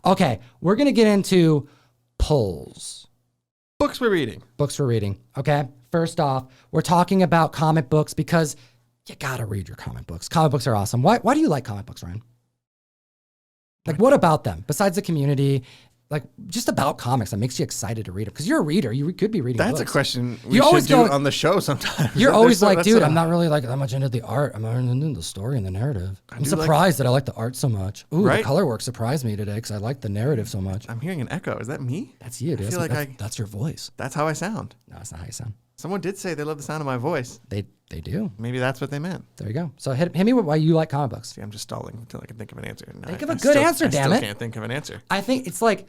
Okay, we're going to get into pulls. Books we're reading. Books we're reading, okay? First off, we're talking about comic books because you got to read your comic books. Comic books are awesome. Why do you like comic books, Ryan? Like, what about them? Besides the community, like, just about comics that makes you excited to read them? Because you're a reader. You could be reading That's books. A question we should do on the show sometimes. You're always like, dude, I'm not really like that much into the art. I'm into the story and the narrative. I'm surprised that I like the art so much. Ooh, right? The color work surprised me today because I like the narrative so much. I'm hearing an echo. Is that me? That's you, dude. That's your voice. That's how I sound. No, that's not how you sound. Someone did say they love the sound of my voice. They do. Maybe that's what they meant. There you go. So hit me with why you like comic books. See, I'm just stalling until I can think of an answer. Think of a good answer, damn it. I still can't think of an answer. I think it's like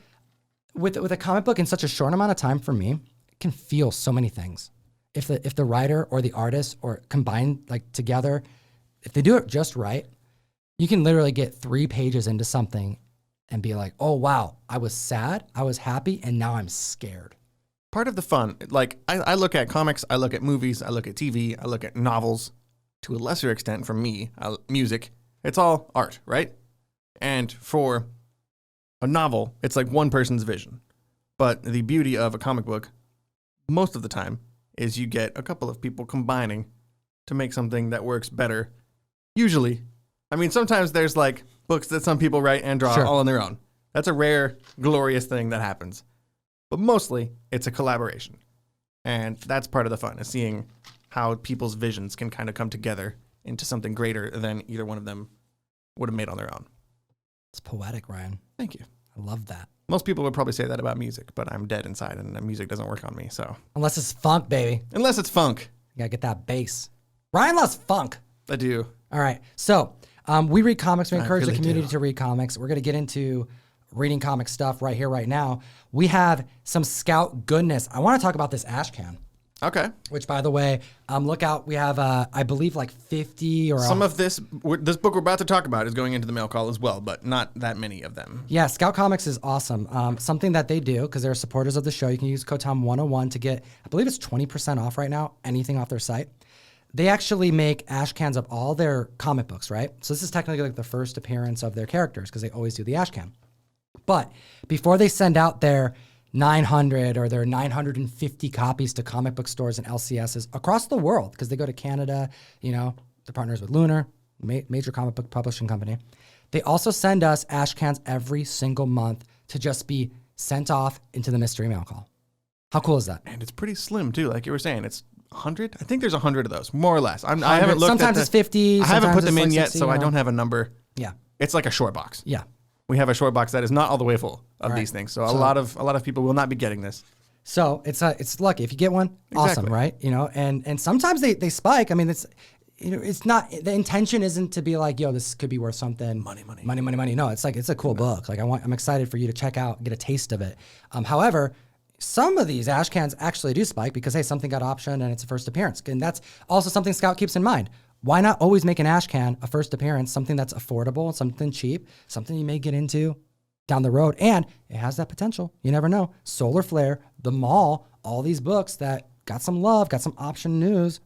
with a comic book in such a short amount of time for me, it can feel so many things. If the writer or the artist or combined like together, if they do it just right, you can literally get 3 pages into something and be like, oh wow, I was sad, I was happy, and now I'm scared. Part of the fun, like I look at comics, I look at movies, I look at TV, I look at novels, to a lesser extent from me, music. It's all art, right? And for a novel, it's like one person's vision. But the beauty of a comic book, most of the time, is you get a couple of people combining to make something that works better. Usually. I mean, sometimes there's like books that some people write and draw all on their own. That's a rare, glorious thing that happens. But mostly, it's a collaboration. And that's part of the fun, is seeing how people's visions can kind of come together into something greater than either one of them would have made on their own. It's poetic, Ryan. Thank you. I love that. Most people would probably say that about music, but I'm dead inside and music doesn't work on me, so. Unless it's funk, baby. Unless it's funk. You gotta get that bass. Ryan loves funk. I do. All right, so we read comics. We encourage the community to read comics. We're gonna get into reading comic stuff right here, right now. We have some Scout goodness. I wanna talk about this ash can. Okay. Which, by the way, look out. We have, I believe, like 50 or... Some of this book we're about to talk about is going into the mail call as well, but not that many of them. Yeah, Scout Comics is awesome. Something that they do, because they're supporters of the show, you can use Comictom101 to get, I believe it's 20% off right now, anything off their site. They actually make ash cans of all their comic books, right? So this is technically like the first appearance of their characters, because they always do the ash can. But before they send out their 900 or their 950 copies to comic book stores and LCSs across the world, because they go to Canada, you know, they're partners with Lunar, major comic book publishing company. They also send us ash cans every single month to just be sent off into the mystery mail call. How cool is that? And it's pretty slim too. Like you were saying, it's 100. I think there's 100 of those, more or less. I haven't looked. Sometimes it's 50. I haven't put them in like yet, 60, so I don't have a number. Yeah. It's like a short box. Yeah. We have a short box that is not all the way full of these things. So a lot of people will not be getting this. So it's lucky if you get one. Awesome, right? You know, and sometimes they spike. I mean, it's, you know, it's not, the intention isn't to be like, yo, this could be worth something. Money. No, it's like, it's a cool book. Like I'm excited for you to check out, get a taste of it. However, some of these ash cans actually do spike because, hey, something got optioned and it's a first appearance. And that's also something Scout keeps in mind. Why not always make an ash can a first appearance, something that's affordable, something cheap, something you may get into down the road, and it has that potential. You never know. Solar Flare, The Mall, all these books that got some love, got some option news.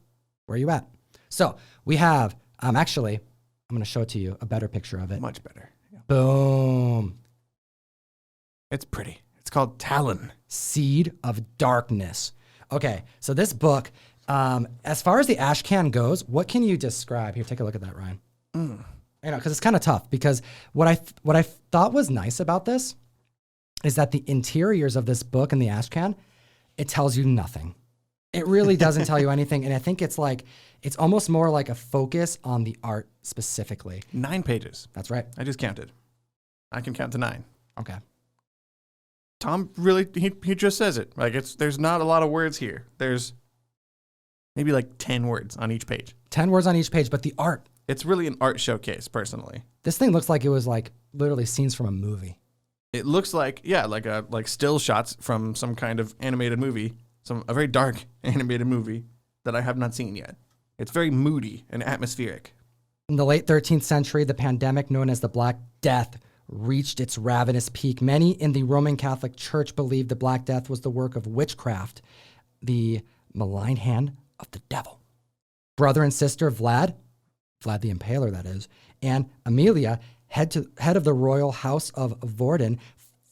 Where are you at? So we have, actually, I'm going to show it to you, a better picture of it. Much better. Yeah. Boom. It's pretty. It's called Talon. Seed of Darkness. Okay, so this book, as far as the ash can goes, what can you describe? Here, take a look at that, Ryan. You know, because it's kind of tough. Because what I thought was nice about this is that the interiors of this book and the ash can, it tells you nothing. It really doesn't tell you anything. And I think it's almost more like a focus on the art specifically. 9 pages. That's right. I just counted. I can count to 9. Okay. Tom really, he just says it. Like there's not a lot of words here. There's maybe like 10 words on each page. 10 words on each page, but the art. It's really an art showcase, personally. This thing looks like it was like literally scenes from a movie. It looks like, yeah, like still shots from some kind of animated movie, a very dark animated movie that I have not seen yet. It's very moody and atmospheric. In the late 13th century, the pandemic known as the Black Death reached its ravenous peak. Many in the Roman Catholic Church believed the Black Death was the work of witchcraft, the malign hand of the devil. Brother and sister Vlad the Impaler that is, and Amelia, head of the royal house of Vorden,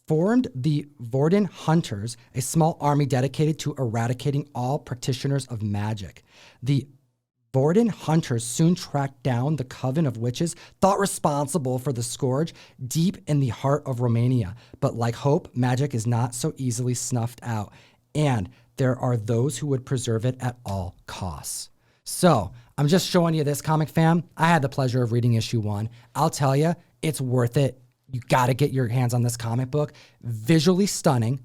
formed the Vorden Hunters, a small army dedicated to eradicating all practitioners of magic. The Vorden Hunters soon tracked down the coven of witches thought responsible for the scourge deep in the heart of Romania. But like hope, magic is not so easily snuffed out, and there are those who would preserve it at all costs. So I'm just showing you this, comic fam. I had the pleasure of reading issue 1. I'll tell you, it's worth it. You got to get your hands on this comic book. Visually stunning.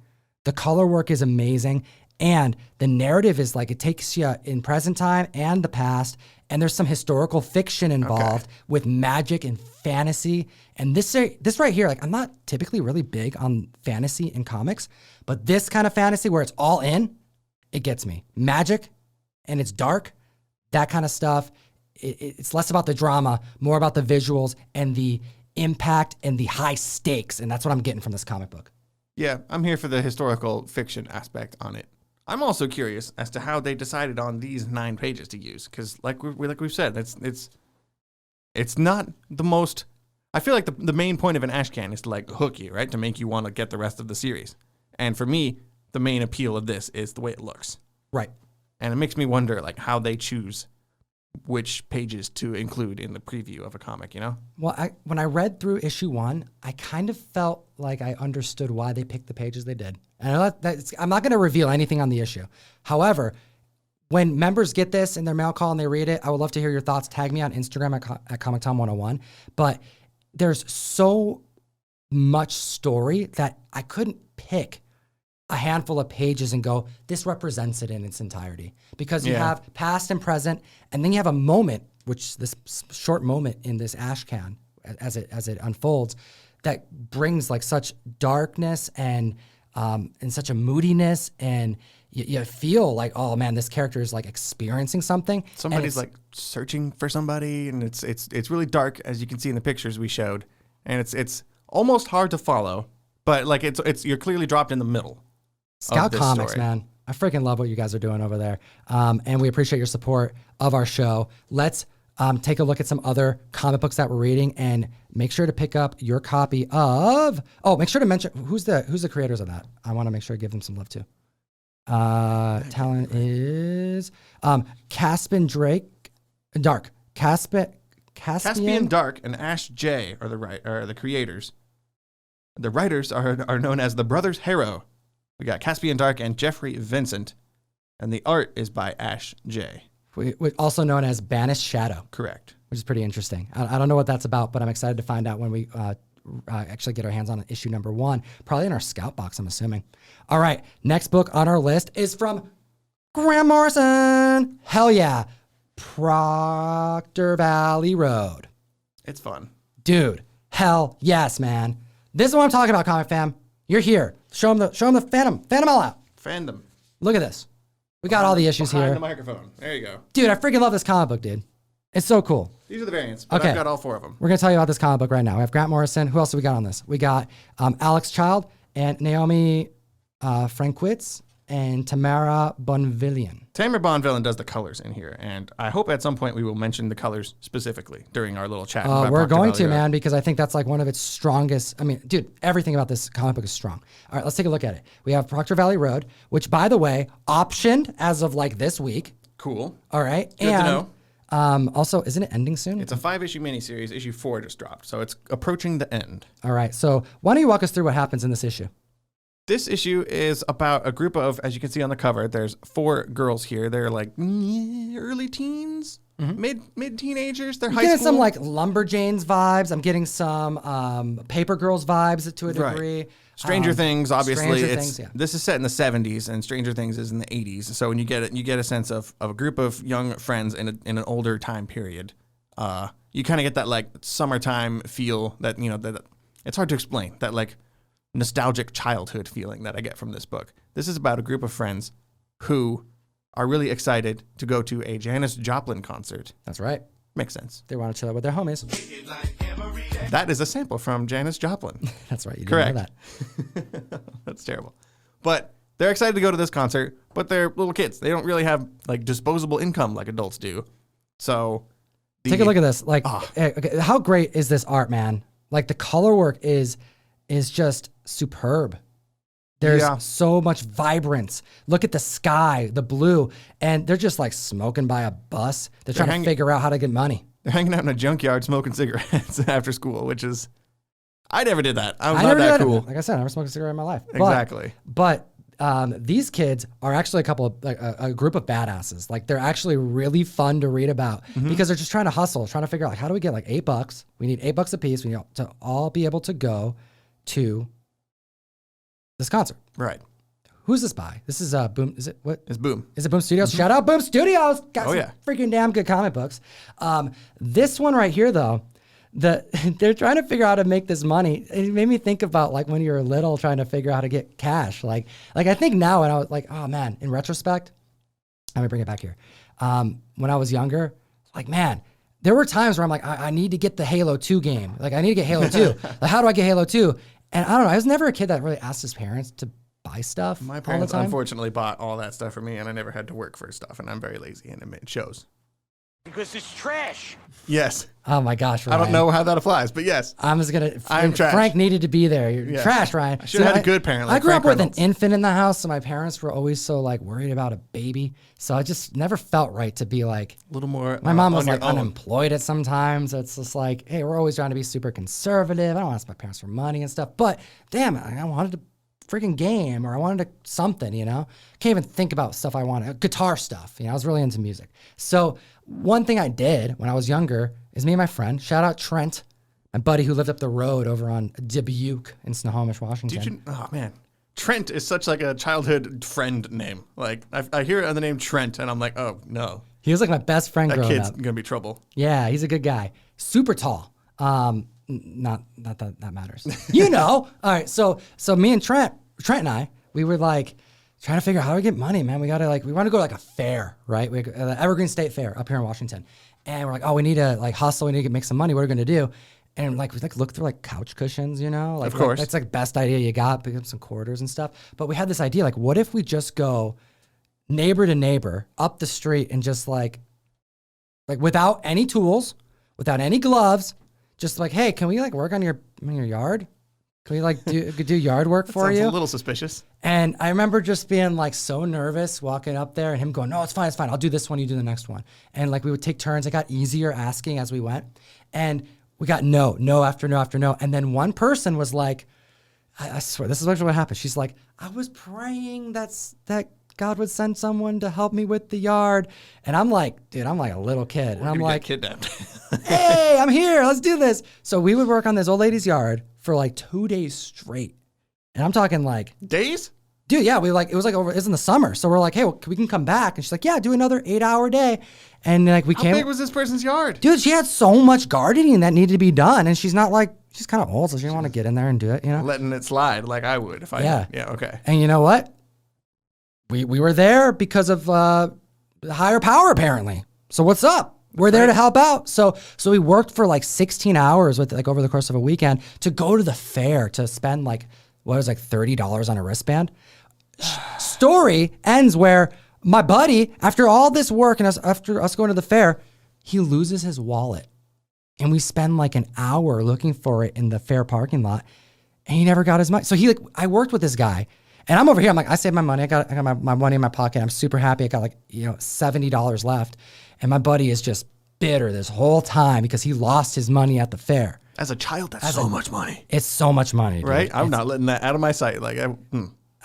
The color work is amazing. And the narrative is like, it takes you in present time and the past. And there's some historical fiction involved with magic and fantasy. And this right here, like, I'm not typically really big on fantasy in comics, but this kind of fantasy where it's all in, it gets me. Magic and it's dark, that kind of stuff. It's less about the drama, more about the visuals and the impact and the high stakes. And that's what I'm getting from this comic book. Yeah, I'm here for the historical fiction aspect on it. I'm also curious as to how they decided on these 9 pages to use, because like we've said, it's not the most. I feel like the main point of an ash can is to like hook you, right, to make you want to get the rest of the series. And for me, the main appeal of this is the way it looks, right? And it makes me wonder like how they choose which pages to include in the preview of a comic, you know? Well, when I read through issue 1, I kind of felt like I understood why they picked the pages they did. And I'm not going to reveal anything on the issue. However, when members get this in their mail call and they read it, I would love to hear your thoughts. Tag me on Instagram at Comictom101. But there's so much story that I couldn't pick a handful of pages and go, this represents it in its entirety. Because you have past and present, and then you have a moment, which this short moment in this ash can, as it unfolds, that brings like such darkness and such a moodiness, and you feel like, oh man, this character is like experiencing something. Somebody's like searching for somebody, and it's really dark, as you can see in the pictures we showed, and it's almost hard to follow, but like it's you're clearly dropped in the middle. Scout Comics, man. I freaking love what you guys are doing over there. And we appreciate your support of our show. Let's take a look at some other comic books that we're reading, and make sure to pick up your copy of, make sure to mention who's the creators of that. I want to make sure I give them some love too. Talent is Caspian Dark. Caspian Dark and Ash J are the creators. The writers are known as the Brothers Harrow. We got Caspian Dark and Jeffrey Vincent, and the art is by Ash J. Also known as Banished Shadow. Correct. Which is pretty interesting. I don't know what that's about, but I'm excited to find out when we actually get our hands on issue number 1. Probably in our scout box, I'm assuming. All right, next book on our list is from Grant Morrison. Hell yeah. Proctor Valley Road. It's fun. Dude, hell yes, man. This is what I'm talking about, comic fam. You're here. Show them the Phantom all out. Fandom. Look at this. We got all the issues here. Behind the microphone. There you go. Dude, I freaking love this comic book, dude. It's so cool. These are the variants, but I've got all 4 of them. We're going to tell you about this comic book right now. We have Grant Morrison. Who else do we got on this? We got Alex Child and Naomi Frankwitz and Tamara Bonvillian. Tamara Bonvillian does the colors in here, and I hope at some point we will mention the colors specifically during our little chat. We're going to, man, because I think that's like one of its strongest. I mean, dude, everything about this comic book is strong. All right, let's take a look at it. We have Proctor Valley Road, which, by the way, optioned as of like this week. Cool. All right. Good to know. Also, isn't it ending soon? It's a 5-issue miniseries. Issue 4 just dropped, so it's approaching the end. All right. So why don't you walk us through what happens in this issue? This issue is about a group of, as you can see on the cover, there's 4 girls here. They're like early teens, mid teenagers. They're high school. I'm getting some like Lumberjanes vibes. I'm getting some Paper Girls vibes to a degree. Right. Stranger Things, obviously. Things, yeah. This is set in the 70s, and Stranger Things is in the 80s. So when you get a sense of a group of young friends in an older time period, you kind of get that like summertime feel that, you know, that it's hard to explain, that like nostalgic childhood feeling that I get from this book. This is about a group of friends who are really excited to go to a Janis Joplin concert. That's right. Makes sense. They want to chill out with their homies. That is a sample from Janis Joplin. That's right. You Correct. didn't know that. That's terrible. But they're excited to go to this concert, but they're little kids. They don't really have like disposable income like adults do. So take a look at this. Like, okay, how great is this art, man? Like the color work is just superb. There's so much vibrance. Look at the sky, the blue, and they're just like smoking by a bus. They're trying to figure out how to get money. They're hanging out in a junkyard smoking cigarettes after school, which is, I never did that. I was not that cool. Like I said, I never smoked a cigarette in my life. Exactly. But these kids are actually a group of badasses. Like they're actually really fun to read about because they're just trying to hustle, trying to figure out like, how do we get like $8? We need $8 a piece. We need to all be able to go to this concert. Right. Who's this by? This is Boom. Is it what? It's Boom. Is it Boom Studios? Shout out Boom Studios. Got some freaking damn good comic books. This one right here though, they're trying to figure out how to make this money. It made me think about like when you were little trying to figure out how to get cash. Like I think now when I was like, oh man, in retrospect, let me bring it back here. When I was younger, like man, there were times where I'm like, I need to get the Halo 2 game. Like I need to get Halo 2. Like how do I get Halo 2? And I don't know, I was never a kid that really asked his parents to buy stuff. My parents unfortunately bought all that stuff for me, and I never had to work for stuff, and I'm very lazy, and it shows. Because it's trash. Yes. Oh my gosh, Ryan. I don't know how that applies, but yes. I'm trash. Frank needed to be there. You're trash, Ryan. I should have had a good parent. Like I grew Frank up with Reynolds. an infant in the house, so my parents were always so like worried about a baby. So I just never felt right to be like a little more. My mom was like unemployed at some times. So it's just like, hey, we're always trying to be super conservative. I don't ask my parents for money and stuff. But damn it, I wanted to freaking game or I wanted something, you know? Can't even think about stuff I wanted. Guitar stuff, you know? I was really into music. So one thing I did when I was younger is me and my friend, shout out Trent, my buddy who lived up the road over on Dubuque in Snohomish, Washington. Oh man, Trent is such like a childhood friend name. Like I hear the name Trent and I'm like, oh no. He was like my best friend growing up. That kid's gonna be trouble. Yeah, he's a good guy. Super tall. Not that matters. You know. All right. So me and Trent and I, we were like trying to figure out how to get money, man. We want to go to like a fair, right? The Evergreen State Fair up here in Washington. And we're like, oh, we need to like hustle. We need to make some money. What are we going to do? And like, we like look through like couch cushions, you know? Like, of course. That's like best idea you got. Pick up some quarters and stuff. But we had this idea, like, what if we just go neighbor to neighbor up the street and just like without any tools, without any gloves, just like, hey, can we like work on your yard? Can we like do yard work for you? Sounds a little suspicious. And I remember just being like so nervous walking up there and him going, no, it's fine. I'll do this one. You do the next one. And like we would take turns. It got easier asking as we went. And we got no after no after no. And then one person was like, I swear, this is actually what happened. She's like, I was praying that God would send someone to help me with the yard. And I'm like, dude, I'm like a little kid. And I'm like, kidnapped. hey, I'm here. Let's do this. So we would work on this old lady's yard for like 2 days straight. And I'm talking like days? Dude, yeah, it was in the summer. So we're like, hey, well, we can come back. And she's like, yeah, do another 8-hour day. And like How big was this person's yard? Dude, she had so much gardening that needed to be done. And she's kind of old, so she didn't want to get in there and do it, you know? Letting it slide like I would if I Yeah, okay. And you know what? We were there because of higher power, apparently. So what's up? We're there to help out. So we worked for like 16 hours over the course of a weekend to go to the fair to spend like $30 on a wristband. Story ends where my buddy, after all this work and after us going to the fair, he loses his wallet. And we spend like an hour looking for it in the fair parking lot, and he never got his money. So I worked with this guy, and I'm over here. I'm like, I saved my money. I got my money in my pocket. I'm super happy. I got like, $70 left. And my buddy is just bitter this whole time because he lost his money at the fair. As a child, that's so much money. It's so much money, dude. Right? I'm not letting that out of my sight. Like,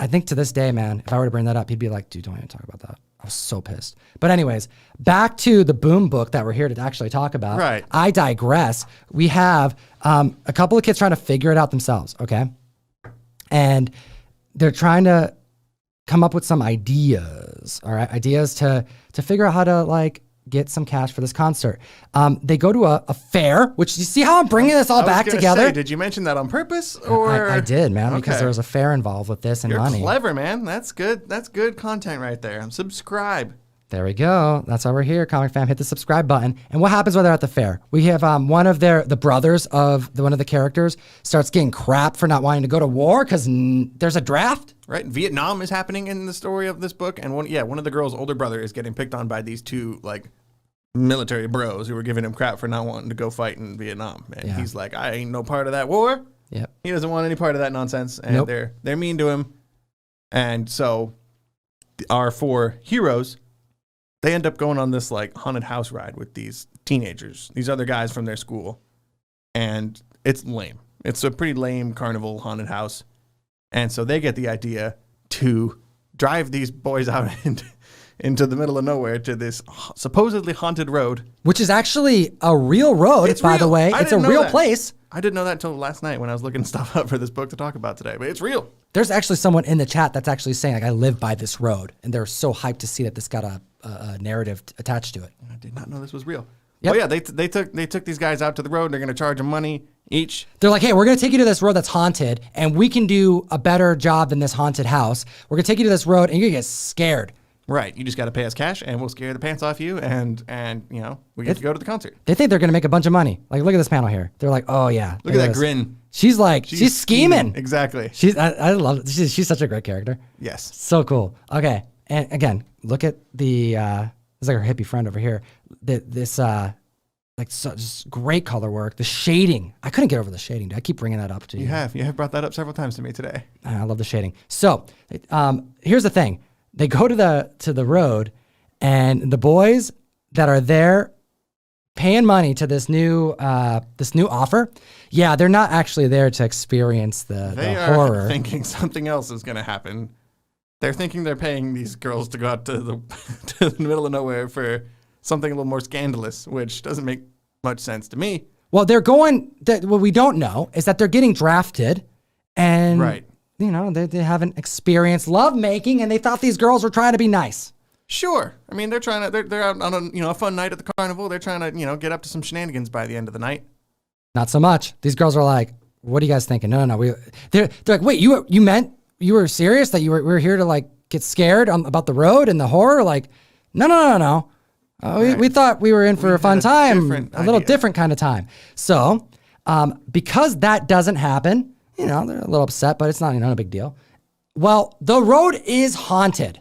I think to this day, man, if I were to bring that up, he'd be like, dude, don't even talk about that. I was so pissed. But anyways, back to the Boom book that we're here to actually talk about. Right. I digress. We have a couple of kids trying to figure it out themselves, okay? And they're trying to come up with some ideas, all right? Ideas to figure out how to like get some cash for this concert. They go to a fair, which you see how I'm bringing this all back together? Say, did you mention that on purpose? Or I did, man, because there was a fair involved with this and You're money. Clever, man. That's good. That's good content right there. Subscribe. There we go. That's why we're here, Comic Fam. Hit the subscribe button. And what happens when they're at the fair? We have one of the brothers of one of the characters starts getting crap for not wanting to go to war because there's a draft. Right. Vietnam is happening in the story of this book. And one of the girls' older brother is getting picked on by these two, like, military bros who were giving him crap for not wanting to go fight in Vietnam. And he's like, I ain't no part of that war. Yep. He doesn't want any part of that nonsense. And they're mean to him. And so our 4 heroes, they end up going on this like haunted house ride with these teenagers, these other guys from their school. And it's lame. It's a pretty lame carnival haunted house. And so they get the idea to drive these boys out into the middle of nowhere to this supposedly haunted road. Which is actually a real road, by the way. It's a real place. I didn't know that until last night when I was looking stuff up for this book to talk about today, but it's real. There's actually someone in the chat that's actually saying, like, I live by this road, and they're so hyped to see that this got a narrative attached to it. I did not know this was real. Yep. Oh yeah, they took these guys out to the road. They're going to charge them money each. They're like, hey, we're going to take you to this road that's haunted, and we can do a better job than this haunted house. We're going to take you to this road, and you're going to get scared. Right. You just got to pay us cash, and we'll scare the pants off you, and you know, we get to go to the concert. They think they're going to make a bunch of money. Like, look at this panel here. They're like, oh, yeah. Look at that grin. She's like, she's scheming. Exactly. I love it. She's such a great character. Yes. So cool. Okay. And again, look at the, it's like our hippie friend over here. This just great color work. The shading. I couldn't get over the shading. I keep bringing that up to you. You have brought that up several times to me today. I love the shading. So here's the thing. They go to the road, and the boys that are there paying money to this new offer. Yeah, they're not actually there to experience the horror. They are thinking something else is going to happen. They're thinking they're paying these girls to go out to the middle of nowhere for something a little more scandalous, which doesn't make much sense to me. Well, they're going. What we don't know is that they're getting drafted, and right. You know, they haven't experienced lovemaking, and they thought these girls were trying to be nice. Sure. I mean, they're out on a fun night at the carnival. They're trying to get up to some shenanigans by the end of the night. Not so much. These girls are like, "What are you guys thinking?" No. They're like, "Wait, you meant you were serious that we were here to like get scared about the road and the horror?" Like, no. We thought we were in for a fun time, a little different kind of time. So, because that doesn't happen. You know, they're a little upset, but it's not, no big deal. Well, the road is haunted.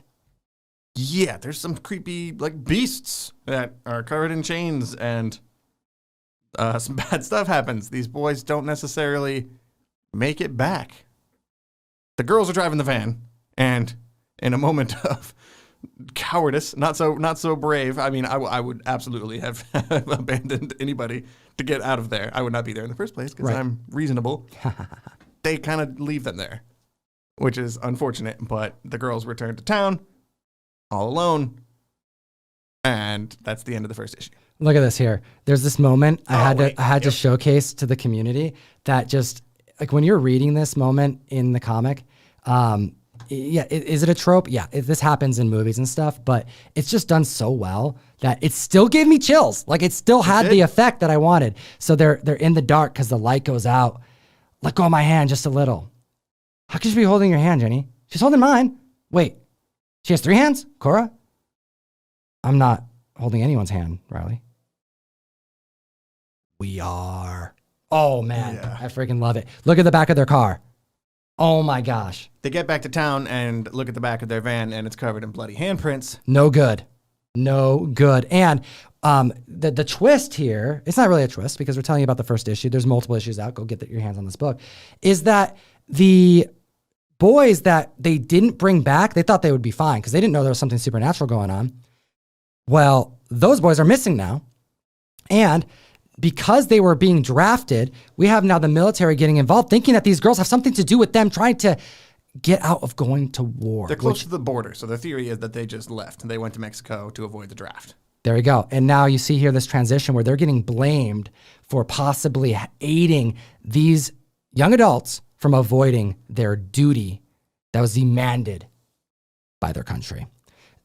Yeah, there's some creepy, like, beasts that are covered in chains, and some bad stuff happens. These boys don't necessarily make it back. The girls are driving the van, and in a moment of cowardice, not so brave. I mean, I would absolutely have abandoned anybody to get out of there. I would not be there in the first place because I'm reasonable. They kind of leave them there, which is unfortunate, but the girls return to town all alone, and that's the end of the first issue. Look at this here. There's this moment I had to showcase to the community that just, like, when you're reading this moment in the comic, is it a trope? Yeah, this happens in movies and stuff, but it's just done so well that it still gave me chills. Like, it still had the effect that I wanted. So they're in the dark because the light goes out. Let go of my hand just a little. How could you be holding your hand, Jenny? She's holding mine. Wait, she has 3 hands? Cora? I'm not holding anyone's hand, Riley. We are. Oh, man. Yeah. I freaking love it. Look at the back of their car. Oh, my gosh. They get back to town and look at the back of their van, and it's covered in bloody handprints. No good. And the twist here, it's not really a twist because we're telling you about the first issue. There's multiple issues out. Go get your hands on this book. Is that the boys that they didn't bring back, they thought they would be fine because they didn't know there was something supernatural going on. Well, those boys are missing now. And because they were being drafted, we have now the military getting involved, thinking that these girls have something to do with them trying to get out of going to war. They're close to the border, so the theory is that they just left and they went to Mexico to avoid the draft. There we go. And now you see here this transition where they're getting blamed for possibly aiding these young adults from avoiding their duty that was demanded by their country.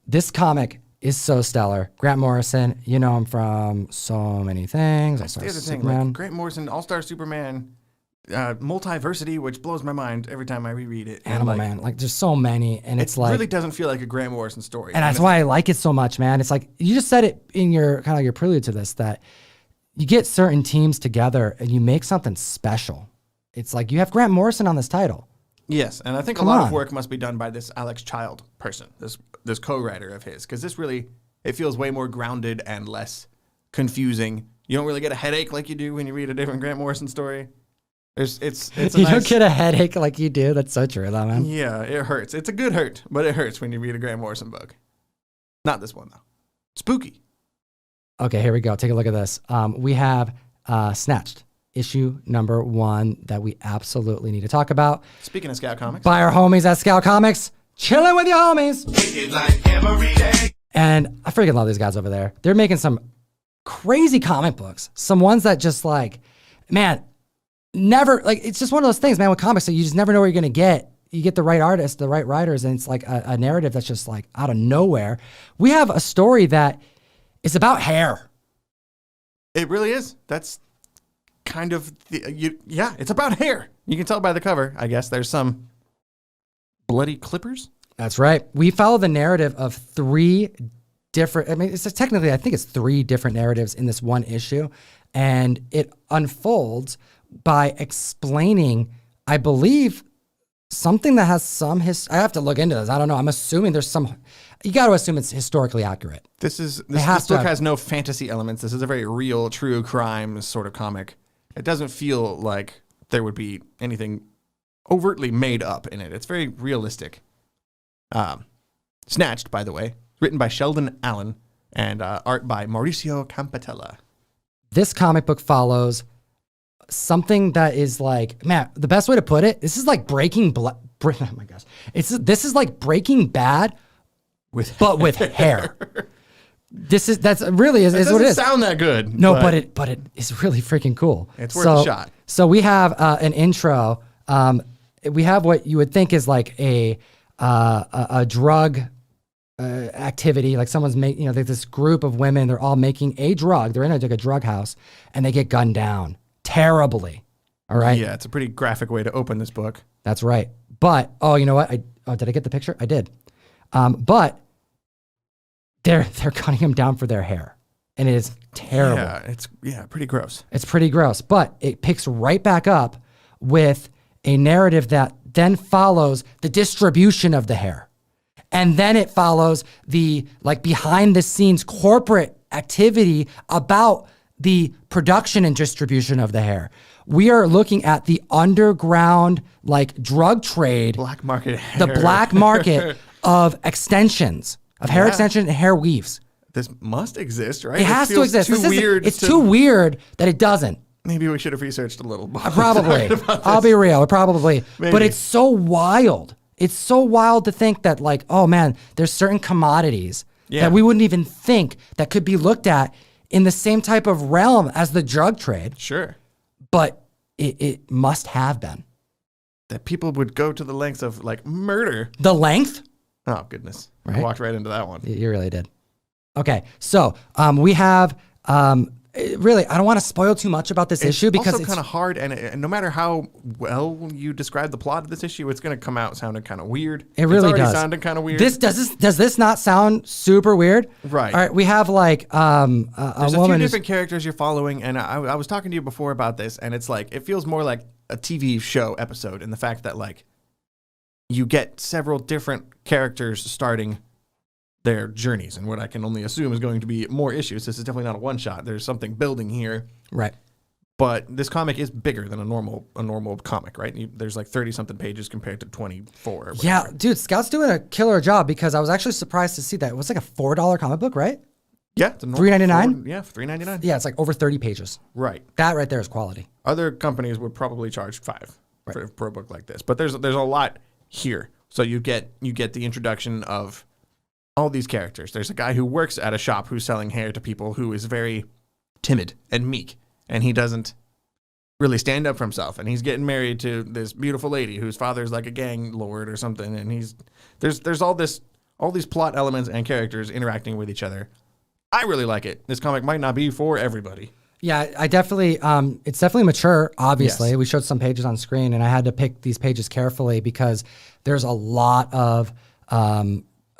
This comic is so stellar. Grant Morrison, you know him from so many things. That's the other thing. Like, Grant Morrison, All-Star Superman, multiversity, which blows my mind every time I reread it. Animal Man, like there's so many, and it's like really doesn't feel like a Grant Morrison story, and that's why I like it so much, man. It's like you just said it in your kind of your prelude to this, that you get certain teams together and you make something special. It's like you have Grant Morrison on this title. Yes, and I think a lot of work must be done by this Alex Child person, this co-writer of his, because this really, it feels way more grounded and less confusing. You don't really get a headache like you do when you read a different Grant Morrison story. It's you don't get a headache like you do. That's so true, though, man. Yeah, it hurts. It's a good hurt, but it hurts when you read a Grant Morrison book. Not this one, though. Spooky. Okay, here we go. Take a look at this. We have Snatched, issue number 1 that we absolutely need to talk about. Speaking of Scout Comics. By our homies at Scout Comics. Chilling with your homies. Like every day. And I freaking love these guys over there. They're making some crazy comic books. Some ones that just like, man, never, like, it's just one of those things, man, with comics that you just never know where you're going to get. You get the right artists, the right writers, and it's like a narrative that's just like out of nowhere. We have a story that is about hair. It really is. That's kind of, it's about hair. You can tell by the cover, I guess. There's some bloody clippers. That's right. We follow the narrative of 3 different, I mean, it's technically, I think it's 3 different narratives in this one issue. And it unfolds by explaining, I believe, something that has some I have to look into this. I don't know. I'm assuming there's some, you got to assume it's historically accurate. This book has no fantasy elements. This is a very real, true crime sort of comic. It doesn't feel like there would be anything overtly made up in it. It's very realistic. Snatched, by the way, written by Sheldon Allen and art by Mauricio Campatella. This comic book follows something that is like, man, the best way to put it, this is like oh my gosh. This is like Breaking Bad, but with hair. That's really is what it is. It doesn't sound that good. No, but it is really freaking cool. It's worth a shot. So we have an intro. We have what you would think is like a drug activity, like someone's making, this group of women, they're all making a drug. They're in a drug house and they get gunned down terribly. All right. Yeah, it's a pretty graphic way to open this book. That's right. But, you know what? Did I get the picture? I did. But they're cutting them down for their hair. And it is terrible. Yeah, it's pretty gross. It's pretty gross. But it picks right back up with a narrative that then follows the distribution of the hair. And then it follows the behind the scenes corporate activity about the production and distribution of the hair. We are looking at the underground drug trade, black market hair. The black market of extensions, of hair extension and hair weaves. This must exist, right? It has to exist. It's too too weird that it doesn't. Maybe we should have researched a little more. Probably. I'll be real. Probably. Maybe. But it's so wild. It's so wild to think that oh man, there's certain commodities that we wouldn't even think that could be looked at in the same type of realm as the drug trade. Sure. But it must have been. That people would go to the lengths of murder. The length? Oh, goodness. Right? I walked right into that one. You really did. Okay. So we have... really, I don't want to spoil too much about this issue because it's kind of hard, and no matter how well you describe the plot of this issue, it's going to come out sounding kind of weird. It really does. Sounding kind of weird. Does this not sound super weird? Right. All right. We have There's a few different characters you're following, and I was talking to you before about this, and it's it feels more like a TV show episode in the fact that you get several different characters starting their journeys, and what I can only assume is going to be more issues. This is definitely not a one-shot. There's something building here. Right. But this comic is bigger than a normal comic, right? There's 30-something pages compared to 24. Yeah, dude, Scout's doing a killer job because I was actually surprised to see that. It was a $4 comic book, right? Yeah. It's $3.99? Yeah, $3.99. Yeah, it's over 30 pages. Right. That right there is quality. Other companies would probably charge $5 for a book like this. But there's a lot here. So you get the introduction of all these characters. There's a guy who works at a shop who's selling hair to people who is very timid and meek, and he doesn't really stand up for himself. And he's getting married to this beautiful lady whose father's a gang lord or something. And there's all these plot elements and characters interacting with each other. I really like it. This comic might not be for everybody. Yeah, I definitely, it's definitely mature, obviously. Yes. We showed some pages on screen, and I had to pick these pages carefully because there's a lot of,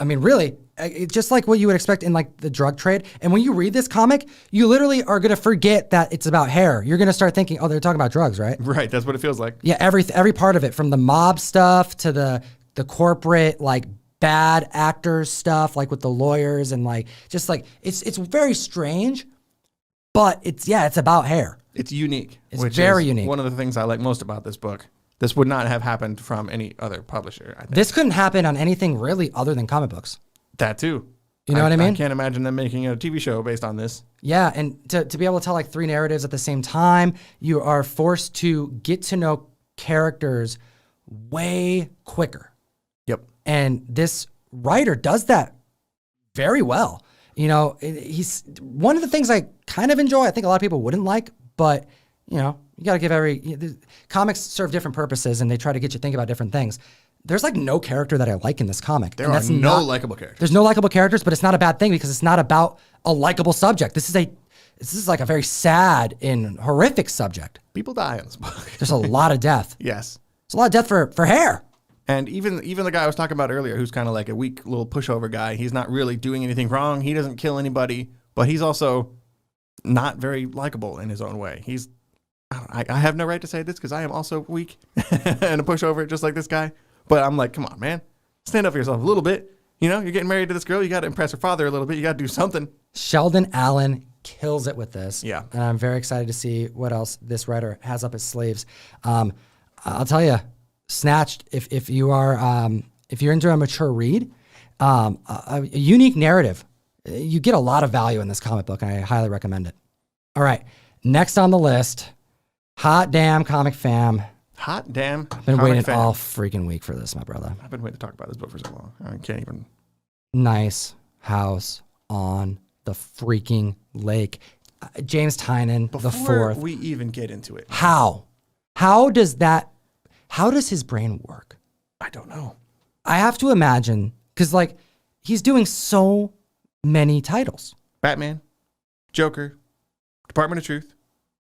really, it's just like what you would expect in like the drug trade. And when you read this comic, you literally are going to forget that it's about hair. You're going to start thinking, oh, they're talking about drugs, right? Right, that's what it feels like. Yeah, every part of it, from the mob stuff to the corporate, like, bad actors stuff, like with the lawyers and like, just like, it's very strange. But it's about hair. It's unique. It's very unique. One of the things I like most about this book. This would not have happened from any other publisher, I think. This couldn't happen on anything really other than comic books. That too. You know what I mean? I can't imagine them making a TV show based on this. Yeah, and to be able to tell like 3 narratives at the same time, you are forced to get to know characters way quicker. Yep. And this writer does that very well. You know, he's one of the things I kind of enjoy. I think a lot of people wouldn't like, but you know, you got to give comics serve different purposes, and they try to get you to think about different things. There's like no character that I like in this comic. There are no likable characters. There's no likable characters, but it's not a bad thing because it's not about a likable subject. This is like a very sad and horrific subject. People die in this book. There's a lot of death. Yes. There's a lot of death for hair. And even the guy I was talking about earlier, who's kind of like a weak little pushover guy, he's not really doing anything wrong. He doesn't kill anybody, but he's also not very likable in his own way. I have no right to say this because I am also weak and a pushover just like this guy. But I'm like, come on, man. Stand up for yourself a little bit. You know, you're getting married to this girl. You got to impress her father a little bit. You got to do something. Sheldon Allen kills it with this. Yeah. And I'm very excited to see what else this writer has up his sleeves. I'll tell you, Snatched, if you're into a mature read, a unique narrative, you get a lot of value in this comic book, and I highly recommend it. All right, next on the list, hot damn comic fam. Hot damn. I've been waiting all freaking week for this, my brother. I've been waiting to talk about this book for so long. I can't even. Nice House on the freaking lake. James Tynion, the fourth. Before we even get into it. How does his brain work? I don't know. I have to imagine, because like he's doing so many titles. Batman, Joker, Department of Truth,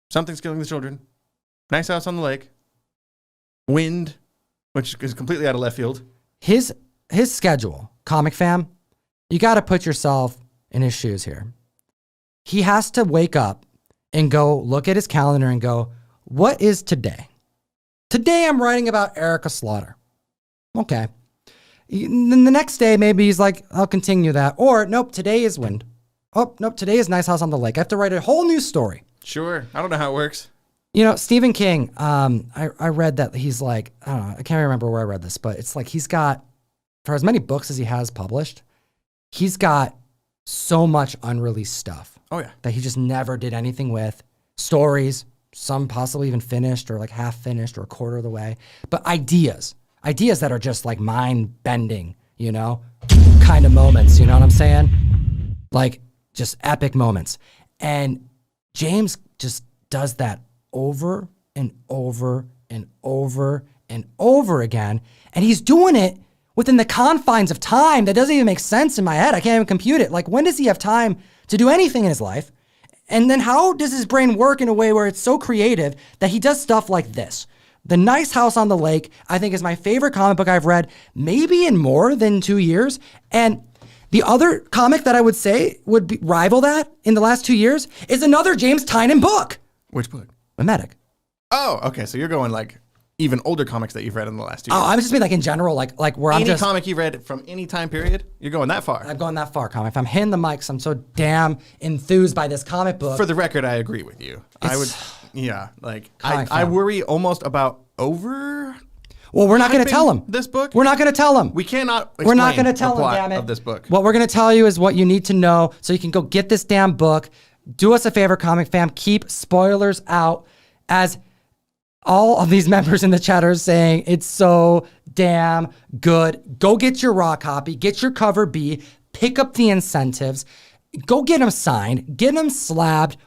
Something's Killing the Children, Nice House on the Lake, Wind, which is completely out of left field. His schedule, comic fam, you got to put yourself in his shoes here. He has to wake up and go look at his calendar and go, what is today? Today I'm writing about Erica Slaughter. Okay. Then the next day, maybe he's like, I'll continue that. Or, nope, today is Wind. Oh, nope, today is Nice House on the Lake. I have to write a whole new story. Sure. I don't know how it works. You know, Stephen King, I read that he's like, I don't know, I can't remember where I read this, but it's like he's got, for as many books as he has published, he's got so much unreleased stuff. Oh, yeah. That he just never did anything with. Stories, some possibly even finished or like half finished or a quarter of the way. But ideas that are just like mind bending, you know, kind of moments, you know what I'm saying? Like just epic moments. And James just does that over and over and over and over again. And he's doing it within the confines of time that doesn't even make sense in my head. I can't even compute it. Like, when does he have time to do anything in his life? And then how does his brain work in a way where it's so creative that he does stuff like this? The Nice House on the Lake, I think, is my favorite comic book I've read maybe in more than 2 years. And the other comic that I would say would rival that in the last 2 years is another James Tynion book. Which book? Mimetic. Oh, okay. So you're going like even older comics that you've read in the last 2 years. Oh, I'm just being like in general, like where I'm just... Any comic you read from any time period, you're going that far. I'm going that far, comic. If I'm hitting the mics, I'm so damn enthused by this comic book. For the record, I agree with you. I would, yeah, like I fan. worry almost about over. Well, we're not going to tell him. This book? We're not going to tell him. We cannot explain We're not going to tell the him, plot damn it. of this book. What we're going to tell you is what you need to know so you can go get this damn book. Do us a favor, comic fam. Keep spoilers out, as all of these members in the chat are saying it's so damn good. Go get your raw copy. Get your cover B. Pick up the incentives. Go get them signed. Get them slabbed.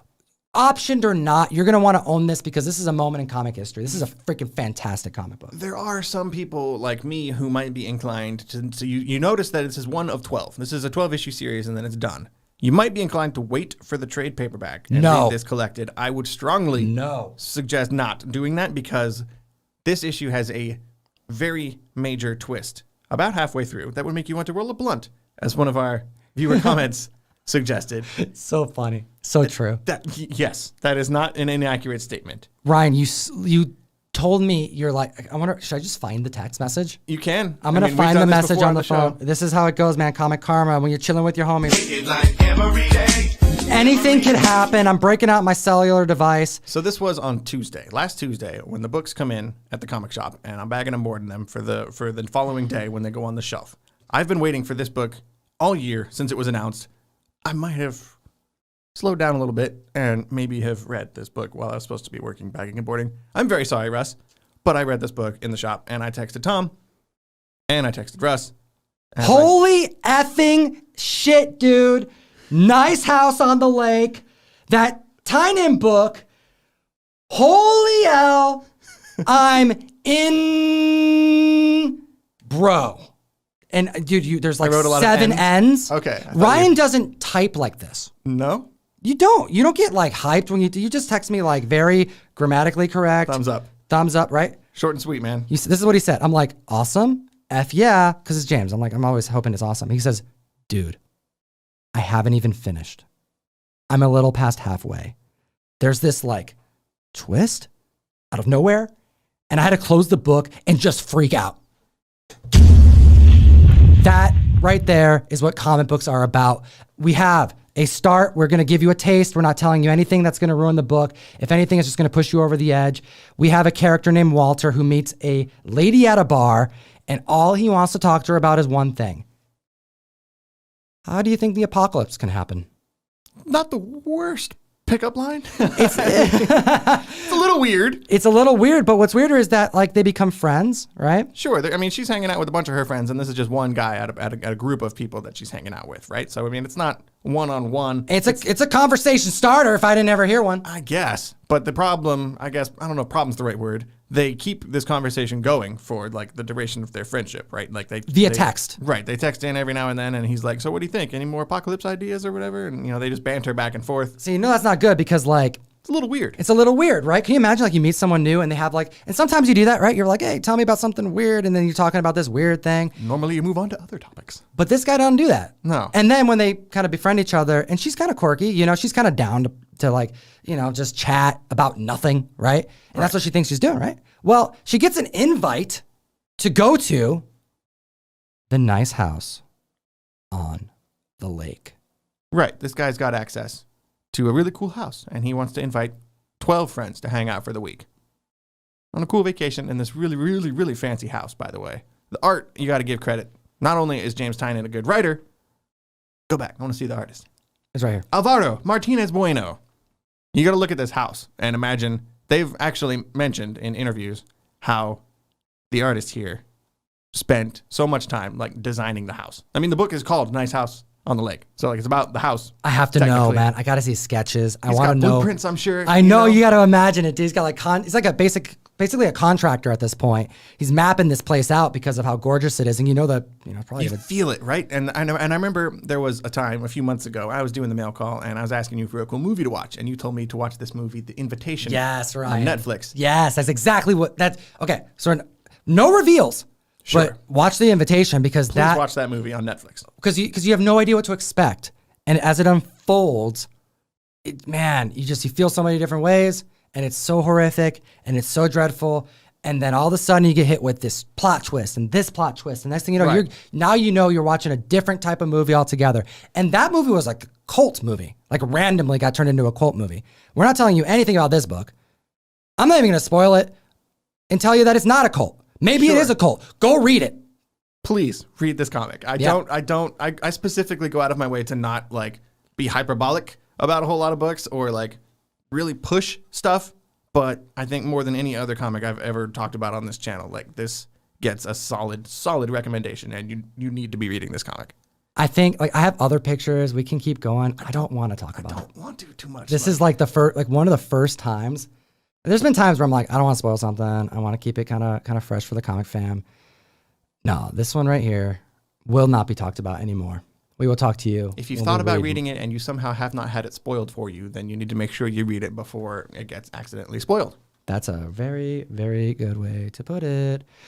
Optioned or not, you're going to want to own this because this is a moment in comic history. This is a freaking fantastic comic book. There are some people like me who might be inclined to you notice that this is one of 12. This is a 12-issue series and then it's done. you might be inclined to wait for the trade paperback and No. read this collected. I would strongly No. suggest not doing that because this issue has a very major twist about halfway through that would make you want to roll a blunt, as one of our viewer comments suggested. So funny. So true. Yes, that is not an inaccurate statement. Ryan, you told me, you're like, I wonder, should I just find the text message? You can. I'm going to find the message on the phone. This is how it goes, man. Comic Karma, when you're chilling with your homies. Anything can happen. I'm breaking out my cellular device. So this was on Tuesday, last Tuesday, when the books come in at the comic shop, and I'm bagging and boarding them for the following day when they go on the shelf. I've been waiting for this book all year since it was announced. I might have slowed down a little bit and maybe have read this book while I was supposed to be working bagging and boarding. I'm very sorry, Russ, but I read this book in the shop, and I texted Tom, and I texted Russ. Holy effing shit, dude. Nice house on the lake. That Tynan book. Holy hell. I'm in, bro. And dude, there's like 7 N's. Okay. Ryan doesn't type like this. No? You don't. You don't get like hyped when you just text me like very grammatically correct. Thumbs up. Thumbs up, right? Short and sweet, man. This is what he said. I'm like, awesome. F yeah. Because it's James. I'm like, I'm always hoping it's awesome. He says, dude, I haven't even finished. I'm a little past halfway. There's this like twist out of nowhere. And I had to close the book and just freak out. That right there is what comic books are about. We have a start. We're going to give you a taste. We're not telling you anything that's going to ruin the book. If anything, it's just going to push you over the edge. We have a character named Walter who meets a lady at a bar, and all he wants to talk to her about is one thing. How do you think the apocalypse can happen? Not the worst pickup line. It's a little weird. It's a little weird, but what's weirder is that like they become friends, right? Sure. I mean, she's hanging out with a bunch of her friends, and this is just one guy at a group of people that she's hanging out with, right? So, I mean, it's not one-on-one. It's a conversation starter if I didn't ever hear one. I guess. But the problem, I don't know if problem's the right word. They keep this conversation going for like the duration of their friendship, right? Like via text. Right. They text in every now and then, and he's like, so what do you think? Any more apocalypse ideas or whatever? And, they just banter back and forth. So, that's not good because like, it's a little weird. It's a little weird, right? Can you imagine like you meet someone new and they have like, and sometimes you do that, right? You're like, hey, tell me about something weird. And then you're talking about this weird thing. Normally you move on to other topics. But this guy doesn't do that. No. And then when they kind of befriend each other, and she's kind of quirky, she's kind of down to like, just chat about nothing, right? And that's what she thinks she's doing, right? Well, she gets an invite to go to the nice house on the lake. Right. This guy's got access to a really cool house, and he wants to invite 12 friends to hang out for the week on a cool vacation in this really, really, really fancy house, by the way. The art, you got to give credit. Not only is James Tynan a good writer, go back. I want to see the artist. It's right here. Alvaro Martinez Bueno. You got to look at this house and imagine they've actually mentioned in interviews how the artist here spent so much time like designing the house. I mean, the book is called Nice House on the Lake. So like it's about the house. I have to know, man. I got to see sketches. I want to know. Blueprints, I'm sure. I know you got to imagine it. Dude. He's got like he's like basically a contractor at this point. He's mapping this place out because of how gorgeous it is, and probably you feel it, right? And I remember there was a time a few months ago I was doing the mail call and I was asking you for a cool movie to watch, and you told me to watch this movie, The Invitation. Yes, right. On Netflix. Yes, that's exactly what that's. Okay, so no reveals. Sure. But watch The Invitation because Please watch that movie on Netflix. Because you have no idea what to expect. And as it unfolds, you feel so many different ways, and it's so horrific, and it's so dreadful, and then all of a sudden you get hit with this plot twist, and this plot twist, and next thing you know, you're watching a different type of movie altogether. And that movie was like a cult movie, like randomly got turned into a cult movie. We're not telling you anything about this book. I'm not even going to spoil it and tell you that it's not a cult. Maybe it is a cult. Go read it. Please read this comic. I specifically go out of my way to not like be hyperbolic about a whole lot of books or like really push stuff. But I think more than any other comic I've ever talked about on this channel, like this gets a solid recommendation, and you need to be reading this comic. I think like I have other pictures. We can keep going. I don't want to talk about it. I don't want to too much. This is like one of the first times. There's been times where I'm like, I don't want to spoil something. I want to keep it kind of fresh for the comic fam. No, this one right here will not be talked about anymore. We will talk to you. If you've thought about reading it and you somehow have not had it spoiled for you, then you need to make sure you read it before it gets accidentally spoiled. That's a very, very good way to put it.